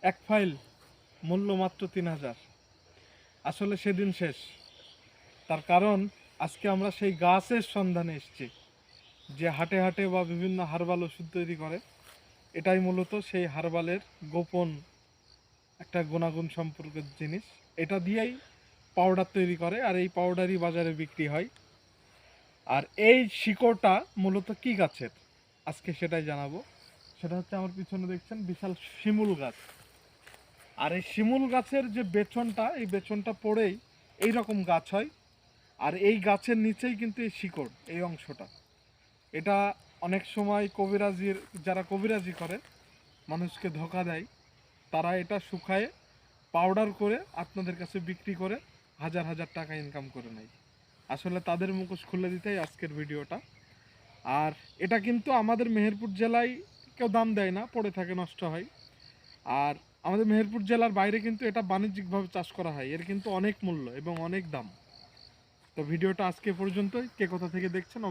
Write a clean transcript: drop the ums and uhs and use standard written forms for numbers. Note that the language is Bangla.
এক ফাইল মূল্য মাত্র ৩,০০০। আসলে সেদিন শেষ। তার কারণ আজকে আমরা সেই গাছের সন্ধানে এসেছি যে হাটে হাটে বা বিভিন্ন হার্বাল ওষুধ তৈরি করে। এটাই মূলত সেই হার্বালের গোপন একটা গুণাগুণ সম্পর্কের জিনিস। এটা দিয়েই পাউডার তৈরি করে, আর এই পাউডারই বাজারে বিক্রি হয়। আর এই শিকড়টা মূলত কি গাছের, আজকে সেটাই জানাবো। সেটা হচ্ছে আমার পিছনে দেখছেন বিশাল শিমুল গাছ। আর এই শিমুল গাছের যে বেচনটা, এই বেচনটা পড়েই এই রকম গাছ হয়। আর এই গাছের নিচেই কিন্তু এই শিকড়, এই অংশটা। এটা অনেক সময় কবিরাজির, যারা কবিরাজি করে মানুষকে ধোঁকা দেয়, তারা এটা শুকায়ে পাউডার করে আপনাদের কাছে বিক্রি করে হাজার হাজার টাকা ইনকাম করে নেয়। আসলে তাদের মুখোশ খুলে দিতেই আজকের ভিডিওটা। আর এটা কিন্তু আমাদের মেহেরপুর জেলায় কেউ দাম দেয় না, পড়ে থাকে, নষ্ট হয়। আর আমাদের মেহেরপুর জেলার বাইরে কিন্তু এটা বাণিজ্যিকভাবে চাষ করা হয়, এর কিন্তু অনেক মূল্য এবং অনেক দাম। তো ভিডিওটা আজকে পর্যন্তই। কে কোথা থেকে দেখছেন